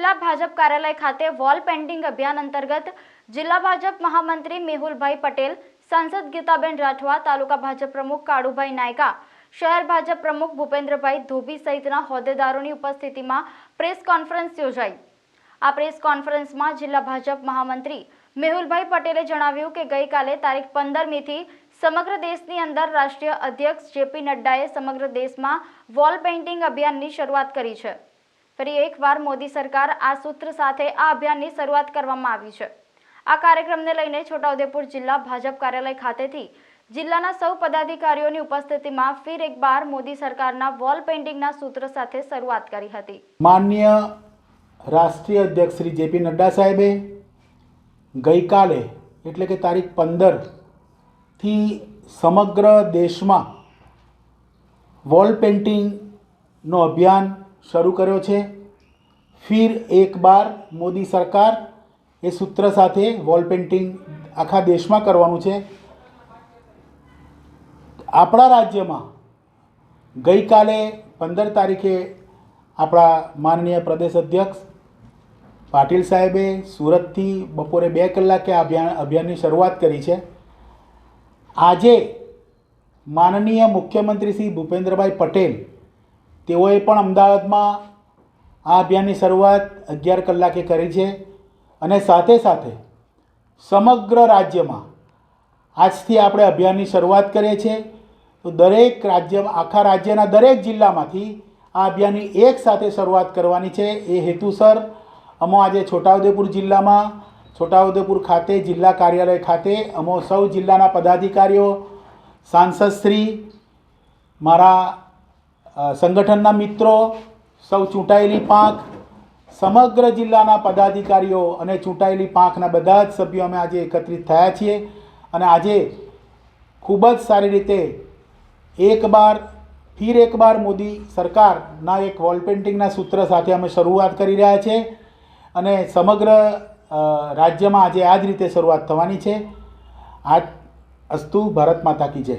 જિલ્લા ભાજપ કાર્યાલય ખાતે વોલ પેઇન્ટિંગ અભિયાન અંતર્ગત જિલ્લા ભાજપ મહામંત્રી મેહુલભાઈ પટેલ, સાંસદ ગીતાબેન રાઠવા, તાલુકા ભાજપ પ્રમુખ કાળુભાઈ નાયકા, શહેર ભાજપ પ્રમુખ ભૂપેન્દ્રભાઈ ધોબી સહિતના હોદ્દેદારોની ઉપસ્થિતિમાં પ્રેસ કોન્ફરન્સ યોજાઈ। આ પ્રેસ કોન્ફરન્સમાં જિલ્લા ભાજપ મહામંત્રી મેહુલભાઈ પટેલે જણાવ્યું કે ગઈકાલે તારીખ 15 મેથી સમગ્ર દેશની અંદર રાષ્ટ્રીય અધ્યક્ષ જેપી નડ્ડાએ સમગ્ર દેશમાં વોલ પેઇન્ટિંગ અભિયાનની શરૂઆત કરી છે। ફરી એકવાર મોદી સરકાર આ સૂત્ર સાથે આ અભિયાનની શરૂઆત કરવામાં આવી છે। આ કાર્યક્રમને લઈને છોટાઉદેપુર જિલ્લા ભાજપ કાર્યાલય ખાતેથી જિલ્લાના સૌ પદાધિકારીઓની ઉપસ્થિતિમાં ફરી એકવાર મોદી સરકારના વોલ પેઇન્ટિંગના સૂત્ર સાથે શરૂઆત કરી હતી। માનનીય રાષ્ટ્રીય અધ્યક્ષ શ્રી જેપી નડ્ડા સાહેબે ગઈકાલે એટલે કે તારીખ 15 થી સમગ્ર દેશમાં વોલ પેઇન્ટિંગનો અભિયાન શરૂ કર્યો છે। ફિર એક બાર મોદી સરકાર એ સૂત્ર સાથે વોલ પેઇન્ટિંગ આખા દેશમાં કરવાનું છે। આપણા રાજ્યમાં ગઈકાલે 15 તારીખે આપણા માનનીય પ્રદેશ અધ્યક્ષ પાટીલ સાહેબે સુરતથી બપોરે 2 કલાકે આ અભિયાનની શરૂઆત કરી છે। આજે માનનીય મુખ્યમંત્રી શ્રી ભૂપેન્દ્રભાઈ પટેલ તેઓએ પણ અમદાવાદમાં આ અભિયાનની શરૂઆત 11 કલાકે કરી છે અને સાથે સાથે સમગ્ર રાજ્યમાં આજથી આપણે અભિયાનની શરૂઆત કરીએ છીએ। તો દરેક રાજ્યમાં આખા રાજ્યના દરેક જિલ્લામાંથી આ અભિયાનની એક સાથે શરૂઆત કરવાની છે। એ હેતુસર અમે આજે છોટાઉદેપુર જિલ્લામાં છોટાઉદેપુર ખાતે જિલ્લા કાર્યાલય ખાતે અમે સૌ જિલ્લાના પદાધિકારીઓ, સાંસદશ્રી, મારા સંગઠનના મિત્રો, સૌ ચૂંટાયેલી પાંખ, સમગ્ર જિલ્લાના પદાધિકારીઓ અને ચૂંટાયેલી પાંખના બધા જ સભ્યો અમે આજે એકત્રિત થયા છીએ અને આજે ખૂબ જ સારી રીતે ફિર એક બાર મોદી સરકારના એક વોલ પેઇન્ટિંગના સૂત્ર સાથે અમે શરૂઆત કરી રહ્યા છીએ અને સમગ્ર રાજ્યમાં આજે આ જ રીતે શરૂઆત થવાની છે। આ અસ્તુ ભારત માતા કી જય।